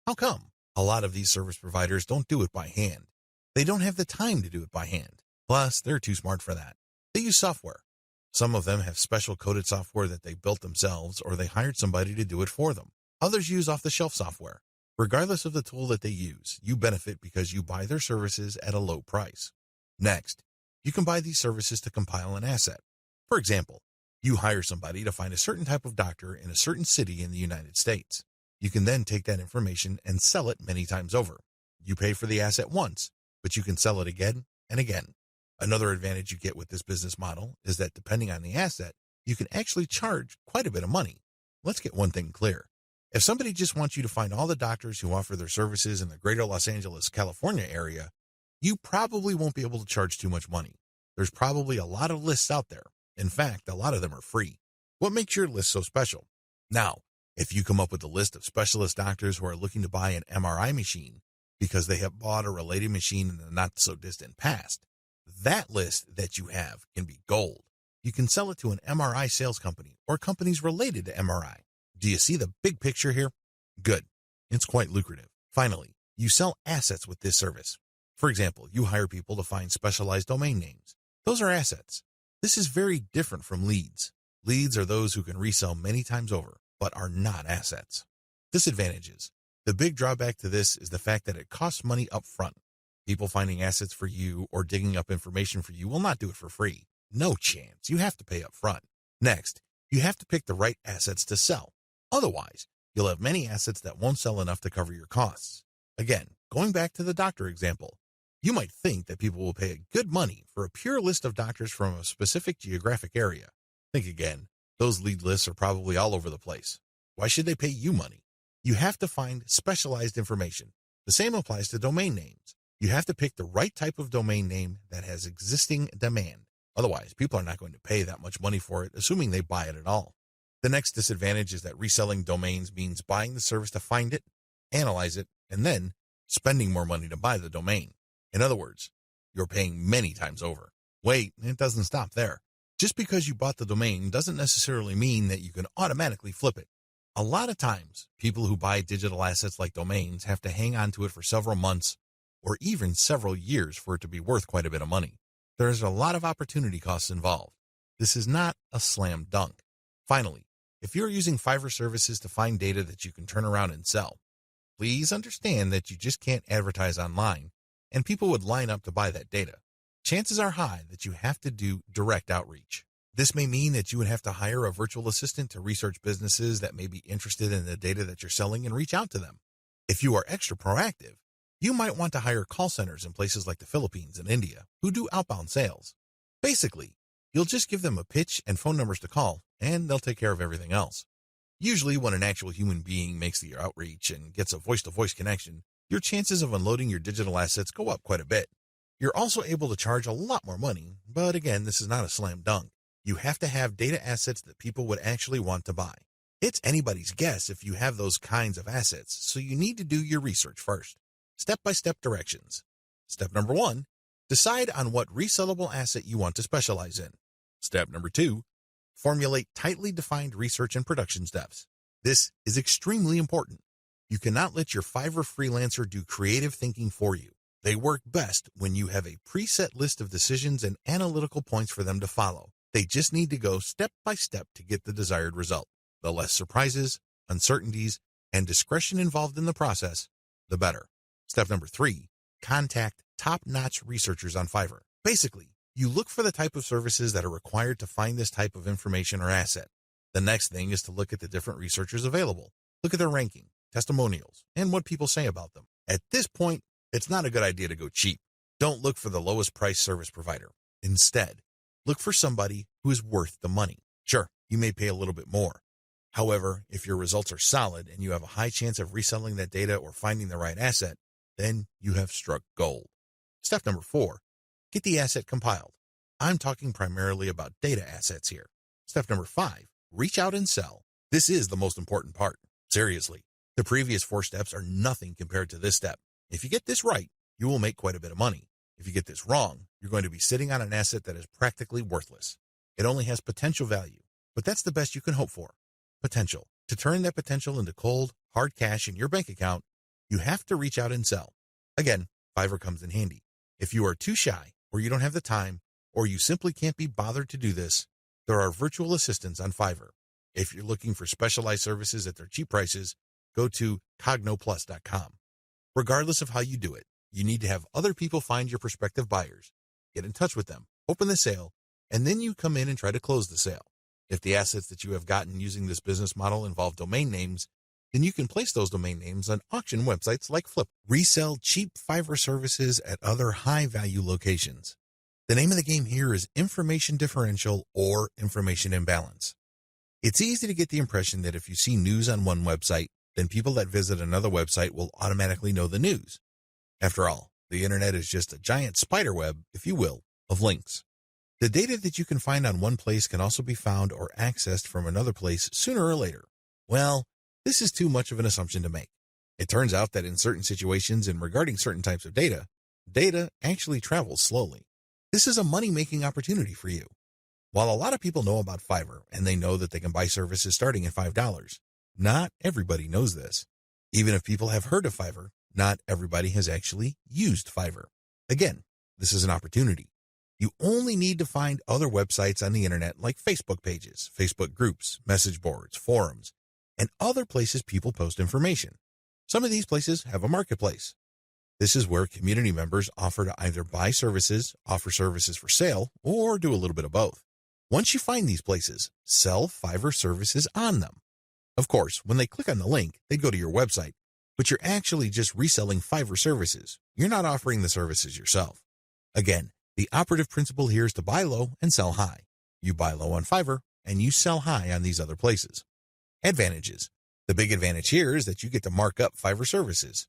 How come? A lot of these service providers don't do it by hand. They don't have the time to do it by hand. Plus, they're too smart for that. They use software. Some of them have special coded software that they built themselves or they hired somebody to do it for them. Others use off-the-shelf software. Regardless of the tool that they use, you benefit because you buy their services at a low price. Next, you can buy these services to compile an asset. For example, you hire somebody to find a certain type of doctor in a certain city in the United States. You can then take that information and sell it many times over. You pay for the asset once, but you can sell it again and again. Another advantage you get with this business model is that depending on the asset, you can actually charge quite a bit of money. Let's get one thing clear. If somebody just wants you to find all the doctors who offer their services in the greater Los Angeles, California area, you probably won't be able to charge too much money. There's probably a lot of lists out there. In fact, a lot of them are free. What makes your list so special? Now, if you come up with a list of specialist doctors who are looking to buy an MRI machine because they have bought a related machine in the not-so-distant past, that list that you have can be gold. You can sell it to an MRI sales company or companies related to MRI. Do you see the big picture here? Good. It's quite lucrative. Finally, you sell assets with this service. For example, you hire people to find specialized domain names. Those are assets. This is very different from leads. Leads are those who can resell many times over, but are not assets. Disadvantages. The big drawback to this is the fact that it costs money up front. People finding assets for you or digging up information for you will not do it for free. No chance. You have to pay up front. Next, you have to pick the right assets to sell. Otherwise, you'll have many assets that won't sell enough to cover your costs. Again, going back to the doctor example, you might think that people will pay good money for a pure list of doctors from a specific geographic area. Think again. Those lead lists are probably all over the place. Why should they pay you money? You have to find specialized information. The same applies to domain names. You have to pick the right type of domain name that has existing demand. Otherwise, people are not going to pay that much money for it, assuming they buy it at all. The next disadvantage is that reselling domains means buying the service to find it, analyze it, and then spending more money to buy the domain. In other words, you're paying many times over. Wait, it doesn't stop there. Just because you bought the domain doesn't necessarily mean that you can automatically flip it. A lot of times, people who buy digital assets like domains have to hang on to it for several months or even several years for it to be worth quite a bit of money. There's a lot of opportunity costs involved. This is not a slam dunk. Finally, if you're using Fiverr services to find data that you can turn around and sell, please understand that you just can't advertise online and people would line up to buy that data. Chances are high that you have to do direct outreach. This may mean that you would have to hire a virtual assistant to research businesses that may be interested in the data that you're selling and reach out to them. If you are extra proactive, you might want to hire call centers in places like the Philippines and India who do outbound sales. Basically, you'll just give them a pitch and phone numbers to call, and they'll take care of everything else. Usually when an actual human being makes the outreach and gets a voice-to-voice connection, your chances of unloading your digital assets go up quite a bit. You're also able to charge a lot more money, but again, this is not a slam dunk. You have to have data assets that people would actually want to buy. It's anybody's guess if you have those kinds of assets, so you need to do your research first. Step-by-step directions. Step number 1, decide on what resellable asset you want to specialize in. Step number 2, formulate tightly defined research and production steps. This is extremely important. You cannot let your Fiverr freelancer do creative thinking for you. They work best when you have a preset list of decisions and analytical points for them to follow. They just need to go step by step to get the desired result. The less surprises, uncertainties, and discretion involved in the process, the better. Step number 3, contact top-notch researchers on Fiverr. Basically, you look for the type of services that are required to find this type of information or asset. The next thing is to look at the different researchers available. Look at their ranking, testimonials, and what people say about them. At this point, it's not a good idea to go cheap. Don't look for the lowest price service provider. Instead, look for somebody who is worth the money. Sure, you may pay a little bit more. However, if your results are solid and you have a high chance of reselling that data or finding the right asset, then you have struck gold. Step number 4, get the asset compiled. I'm talking primarily about data assets here. Step number 5, reach out and sell. This is the most important part. Seriously, the previous 4 steps are nothing compared to this step. If you get this right, you will make quite a bit of money. If you get this wrong, you're going to be sitting on an asset that is practically worthless. It only has potential value, but that's the best you can hope for. Potential. To turn that potential into cold, hard cash in your bank account, you have to reach out and sell. Again, Fiverr comes in handy. If you are too shy, or you don't have the time, or you simply can't be bothered to do this, there are virtual assistants on Fiverr. If you're looking for specialized services at their cheap prices, go to cognoplus.com. Regardless of how you do it, you need to have other people find your prospective buyers, get in touch with them, open the sale, and then you come in and try to close the sale. If the assets that you have gotten using this business model involve domain names, then you can place those domain names on auction websites like Flip. Resell cheap Fiverr services at other high-value locations. The name of the game here is information differential or information imbalance. It's easy to get the impression that if you see news on one website, then people that visit another website will automatically know the news. After all, the internet is just a giant spider web, if you will, of links. The data that you can find on one place can also be found or accessed from another place sooner or later. Well, this is too much of an assumption to make. It turns out that in certain situations and regarding certain types of data actually travels slowly. This is a money-making opportunity for you. While a lot of people know about Fiverr and they know that they can buy services starting at $5, not everybody knows this. Even if people have heard of Fiverr, not everybody has actually used Fiverr. Again, this is an opportunity. You only need to find other websites on the internet like Facebook pages, Facebook groups, message boards, forums, and other places people post information. Some of these places have a marketplace. This is where community members offer to either buy services, offer services for sale, or do a little bit of both. Once you find these places, sell Fiverr services on them. Of course, when they click on the link, they go to your website, but you're actually just reselling Fiverr services. You're not offering the services yourself. Again, the operative principle here is to buy low and sell high. You buy low on Fiverr, and you sell high on these other places. Advantages. The big advantage here is that you get to mark up Fiverr services.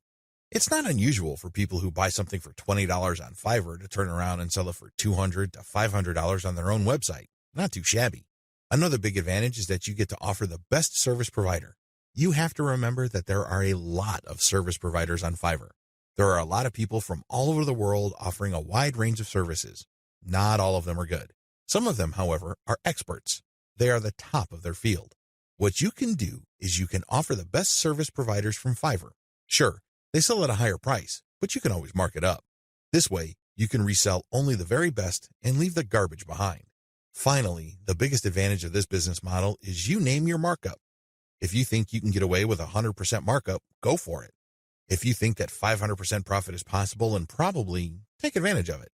It's not unusual for people who buy something for $20 on Fiverr to turn around and sell it for $200 to $500 on their own website. Not too shabby. Another big advantage is that you get to offer the best service provider. You have to remember that there are a lot of service providers on Fiverr. There are a lot of people from all over the world offering a wide range of services. Not all of them are good. Some of them, however, are experts. They are the top of their field. What you can do is you can offer the best service providers from Fiverr. Sure, they sell at a higher price, but you can always mark it up. This way, you can resell only the very best and leave the garbage behind. Finally, the biggest advantage of this business model is you name your markup. If you think you can get away with 100% markup, go for it. If you think that 500% profit is possible, and probably take advantage of it.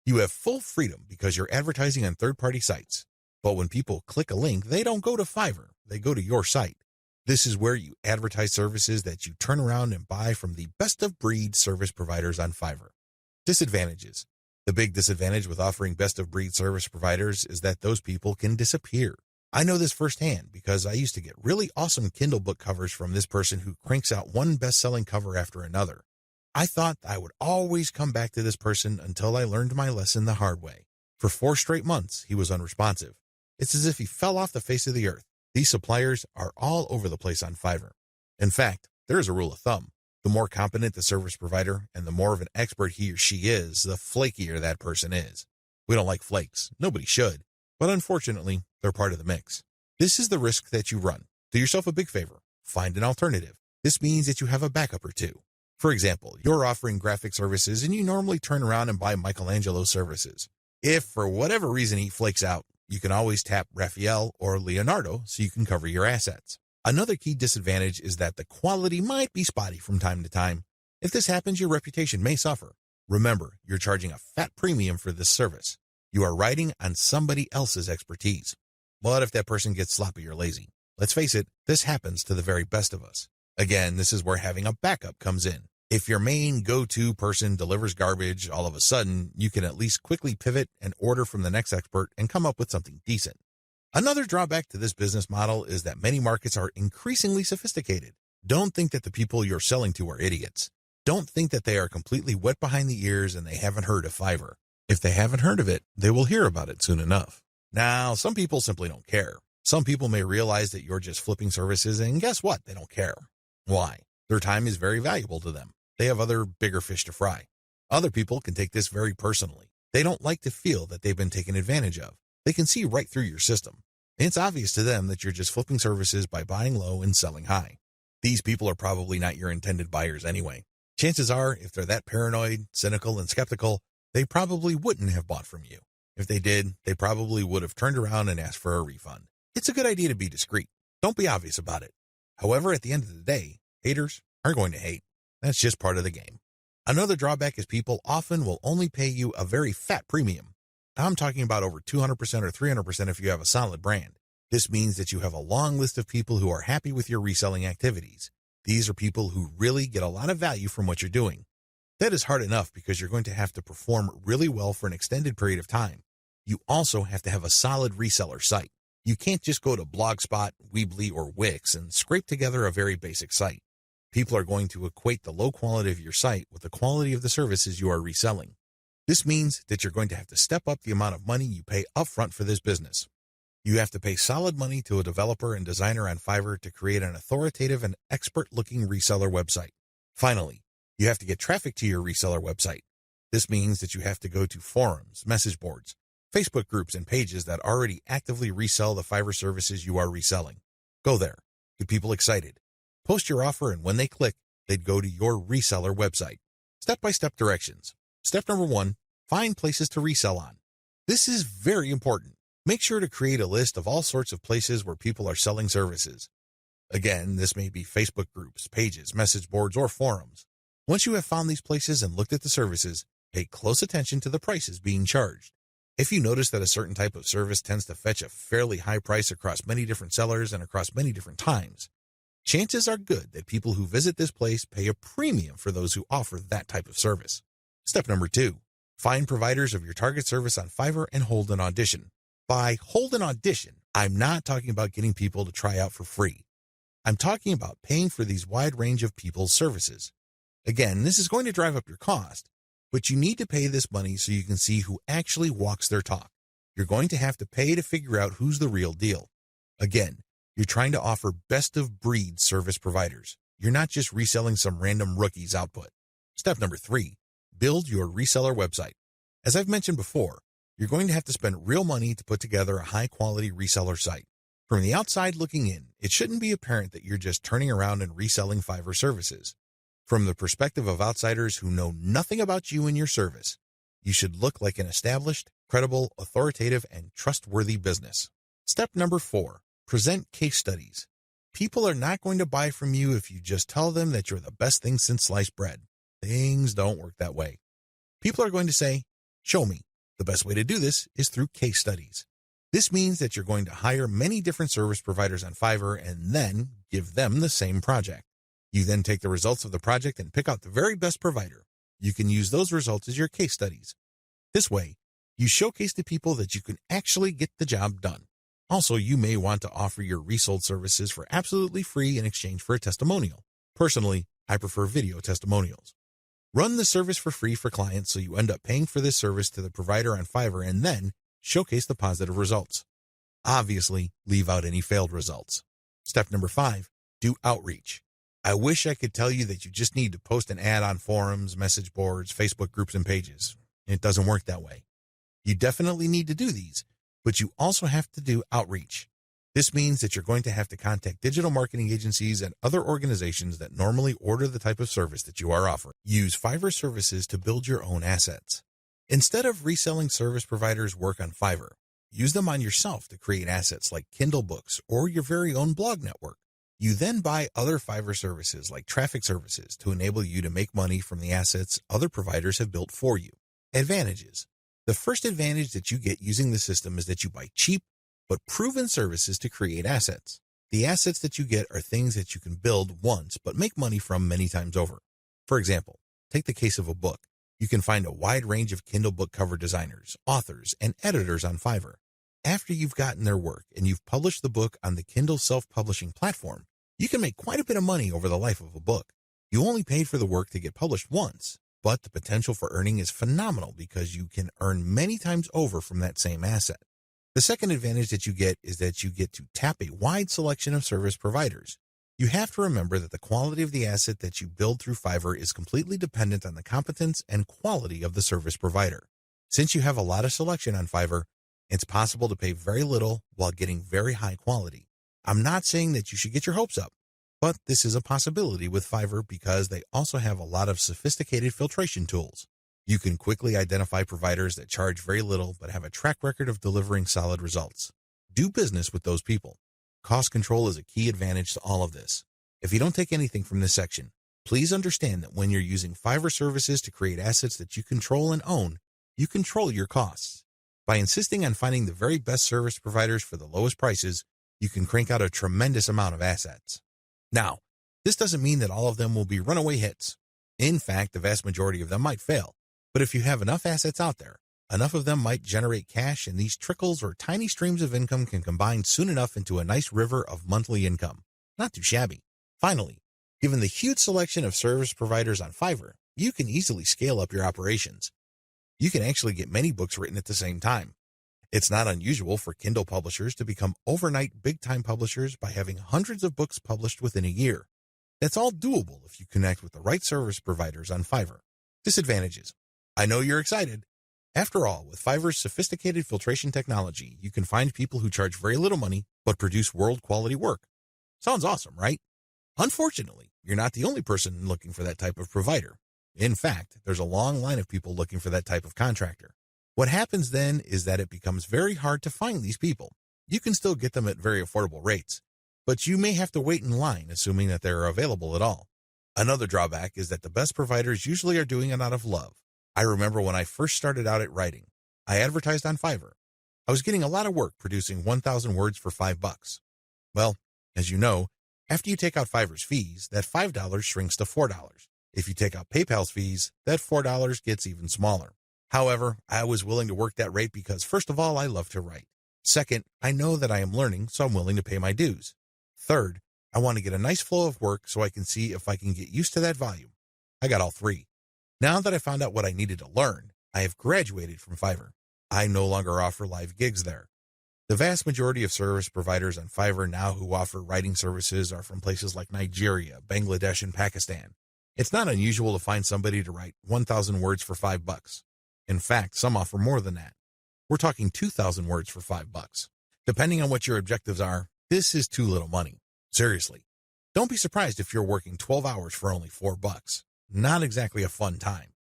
You have full freedom because you're advertising on third-party sites. But when people click a link, they don't go to Fiverr, they go to your site. This is where you advertise services that you turn around and buy from the best-of-breed service providers on Fiverr. Disadvantages. The big disadvantage with offering best-of-breed service providers is that those people can disappear. I know this firsthand because I used to get really awesome Kindle book covers from this person who cranks out one best-selling cover after another. I thought I would always come back to this person until I learned my lesson the hard way. For 4 straight months, he was unresponsive. It's as if he fell off the face of the earth. These suppliers are all over the place on Fiverr. In fact, there is a rule of thumb. The more competent the service provider and the more of an expert he or she is, the flakier that person is. We don't like flakes. Nobody should. But unfortunately, they're part of the mix. This is the risk that you run. Do yourself a big favor. Find an alternative. This means that you have a backup or two. For example, you're offering graphic services and you normally turn around and buy Michelangelo's services. If for whatever reason he flakes out, you can always tap Raphael or Leonardo so you can cover your assets. Another key disadvantage is that the quality might be spotty from time to time. If this happens, your reputation may suffer. Remember, you're charging a fat premium for this service. You are riding on somebody else's expertise. What if that person gets sloppy or lazy? Let's face it, this happens to the very best of us. Again, this is where having a backup comes in. If your main go-to person delivers garbage, all of a sudden, you can at least quickly pivot and order from the next expert and come up with something decent. Another drawback to this business model is that many markets are increasingly sophisticated. Don't think that the people you're selling to are idiots. Don't think that they are completely wet behind the ears and they haven't heard of Fiverr. If they haven't heard of it, they will hear about it soon enough. Now, some people simply don't care. Some people may realize that you're just flipping services, and guess what? They don't care. Why? Their time is very valuable to them. They have other bigger fish to fry. Other people can take this very personally. They don't like to feel that they've been taken advantage of. They can see right through your system. It's obvious to them that you're just flipping services by buying low and selling high. These people are probably not your intended buyers anyway. Chances are, if they're that paranoid, cynical, and skeptical, they probably wouldn't have bought from you. If they did, they probably would have turned around and asked for a refund. It's a good idea to be discreet. Don't be obvious about it. However, at the end of the day, haters are going to hate. That's just part of the game. Another drawback is people often will only pay you a very fat premium. I'm talking about over 200% or 300% if you have a solid brand. This means that you have a long list of people who are happy with your reselling activities. These are people who really get a lot of value from what you're doing. That is hard enough because you're going to have to perform really well for an extended period of time. You also have to have a solid reseller site. You can't just go to Blogspot, Weebly, or Wix and scrape together a very basic site. People are going to equate the low quality of your site with the quality of the services you are reselling. This means that you're going to have to step up the amount of money you pay upfront for this business. You have to pay solid money to a developer and designer on Fiverr to create an authoritative and expert-looking reseller website. Finally, you have to get traffic to your reseller website. This means that you have to go to forums, message boards, Facebook groups, and pages that already actively resell the Fiverr services you are reselling. Go there. Get people excited. Post your offer, and when they click, they'd go to your reseller website. Step-by-step directions. Step number 1, find places to resell on. This is very important. Make sure to create a list of all sorts of places where people are selling services. Again, this may be Facebook groups, pages, message boards, or forums. Once you have found these places and looked at the services, pay close attention to the prices being charged. If you notice that a certain type of service tends to fetch a fairly high price across many different sellers and across many different times, chances are good that people who visit this place pay a premium for those who offer that type of service. Step number 2, find providers of your target service on Fiverr and hold an audition. By hold an audition, I'm not talking about getting people to try out for free. I'm talking about paying for these wide range of people's services. Again, this is going to drive up your cost, but you need to pay this money so you can see who actually walks their talk. You're going to have to pay to figure out who's the real deal. Again, You're trying to offer best-of-breed service providers. You're not just reselling some random rookie's output. Step number 3, build your reseller website. As I've mentioned before, you're going to have to spend real money to put together a high-quality reseller site. From the outside looking in, it shouldn't be apparent that you're just turning around and reselling Fiverr services. From the perspective of outsiders who know nothing about you and your service, you should look like an established, credible, authoritative, and trustworthy business. Step number 4, present case studies. People are not going to buy from you if you just tell them that you're the best thing since sliced bread. Things don't work that way. People are going to say, show me. The best way to do this is through case studies. This means that you're going to hire many different service providers on Fiverr and then give them the same project. You then take the results of the project and pick out the very best provider. You can use those results as your case studies. This way, you showcase to people that you can actually get the job done. Also, you may want to offer your resold services for absolutely free in exchange for a testimonial. Personally, I prefer video testimonials. Run the service for free for clients so you end up paying for this service to the provider on Fiverr and then showcase the positive results. Obviously, leave out any failed results. Step number 5, do outreach. I wish I could tell you that you just need to post an ad on forums, message boards, Facebook groups, and pages. It doesn't work that way. You definitely need to do these, but you also have to do outreach. This means that you're going to have to contact digital marketing agencies and other organizations that normally order the type of service that you are offering. Use Fiverr services to build your own assets. Instead of reselling service providers' work on Fiverr, use them on yourself to create assets like Kindle books or your very own blog network. You then buy other Fiverr services like traffic services to enable you to make money from the assets other providers have built for you. Advantages. The first advantage that you get using the system is that you buy cheap but proven services to create assets. The assets that you get are things that you can build once but make money from many times over. For example, take the case of a book. You can find a wide range of Kindle book cover designers, authors, and editors on Fiverr. After you've gotten their work and you've published the book on the Kindle self-publishing platform, you can make quite a bit of money over the life of a book. You only paid for the work to get published once, but the potential for earning is phenomenal because you can earn many times over from that same asset. The second advantage that you get is that you get to tap a wide selection of service providers. You have to remember that the quality of the asset that you build through Fiverr is completely dependent on the competence and quality of the service provider. Since you have a lot of selection on Fiverr, it's possible to pay very little while getting very high quality. I'm not saying that you should get your hopes up, but this is a possibility with Fiverr because they also have a lot of sophisticated filtration tools. You can quickly identify providers that charge very little but have a track record of delivering solid results. Do business with those people. Cost control is a key advantage to all of this. If you don't take anything from this section, please understand that when you're using Fiverr services to create assets that you control and own, you control your costs. By insisting on finding the very best service providers for the lowest prices, you can crank out a tremendous amount of assets. Now, this doesn't mean that all of them will be runaway hits. In fact, the vast majority of them might fail. But if you have enough assets out there, enough of them might generate cash, and these trickles or tiny streams of income can combine soon enough into a nice river of monthly income. Not too shabby. Finally, given the huge selection of service providers on Fiverr, you can easily scale up your operations. You can actually get many books written at the same time. It's not unusual for Kindle publishers to become overnight big-time publishers by having hundreds of books published within a year. That's all doable if you connect with the right service providers on Fiverr. Disadvantages. I know you're excited. After all, with Fiverr's sophisticated filtration technology, you can find people who charge very little money but produce world-quality work. Sounds awesome, right? Unfortunately, you're not the only person looking for that type of provider. In fact, there's a long line of people looking for that type of contractor. What happens then is that it becomes very hard to find these people. You can still get them at very affordable rates, but you may have to wait in line assuming that they're available at all. Another drawback is that the best providers usually are doing it out of love. I remember when I first started out at writing, I advertised on Fiverr. I was getting a lot of work producing 1,000 words for $5. Well, as you know, after you take out Fiverr's fees, that $5 shrinks to $4. If you take out PayPal's fees, that $4 gets even smaller. However, I was willing to work that rate because, first of all, I love to write. Second, I know that I am learning, so I'm willing to pay my dues. Third, I want to get a nice flow of work so I can see if I can get used to that volume. I got all three. Now that I found out what I needed to learn, I have graduated from Fiverr. I no longer offer live gigs there. The vast majority of service providers on Fiverr now who offer writing services are from places like Nigeria, Bangladesh, and Pakistan. It's not unusual to find somebody to write 1,000 words for $5. In fact, some offer more than that. We're talking 2,000 words for $5. Depending on what your objectives are, this is too little money. Seriously. Don't be surprised if you're working 12 hours for only $4. Not exactly a fun time.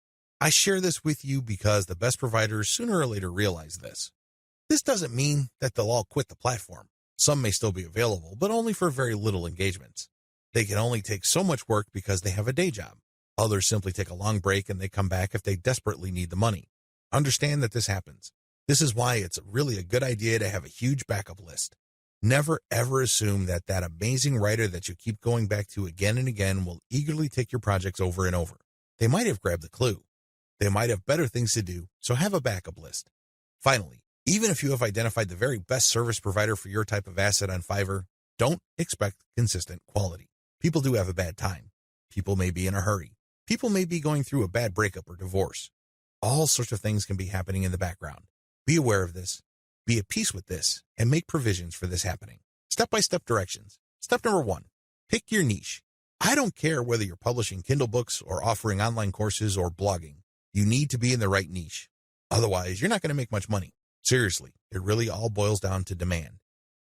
I share this with you because the best providers sooner or later realize this. This doesn't mean that they'll all quit the platform. Some may still be available, but only for very little engagements. They can only take so much work because they have a day job. Others simply take a long break and they come back if they desperately need the money. Understand that this happens. This is why it's really a good idea to have a huge backup list. Never ever assume that that amazing writer that you keep going back to again and again will eagerly take your projects over and over. They might have grabbed the clue. They might have better things to do, so have a backup list. Finally, even if you have identified the very best service provider for your type of asset on Fiverr, don't expect consistent quality. People do have a bad time. People may be in a hurry. People may be going through a bad breakup or divorce. All sorts of things can be happening in the background. Be aware of this, be at peace with this, and make provisions for this happening. Step-by-step directions. Step number 1, pick your niche. I don't care whether you're publishing Kindle books or offering online courses or blogging. You need to be in the right niche. Otherwise, you're not going to make much money. Seriously, it really all boils down to demand.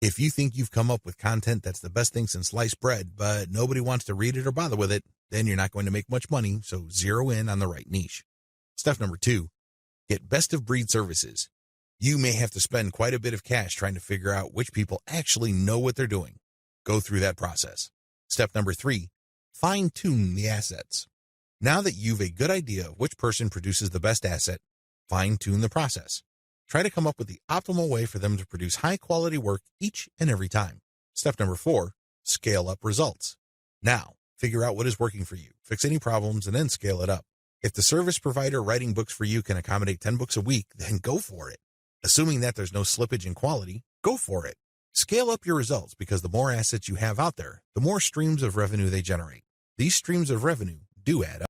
If you think you've come up with content that's the best thing since sliced bread, but nobody wants to read it or bother with it, then you're not going to make much money, so zero in on the right niche. Step number 2, get best-of-breed services. You may have to spend quite a bit of cash trying to figure out which people actually know what they're doing. Go through that process. Step number 3, fine-tune the assets. Now that you've a good idea of which person produces the best asset, fine-tune the process. Try to come up with the optimal way for them to produce high-quality work each and every time. Step number 4, scale up results. Now, figure out what is working for you, fix any problems, and then scale it up. If the service provider writing books for you can accommodate 10 books a week, then go for it. Assuming that there's no slippage in quality, go for it. Scale up your results because the more assets you have out there, the more streams of revenue they generate. These streams of revenue do add up.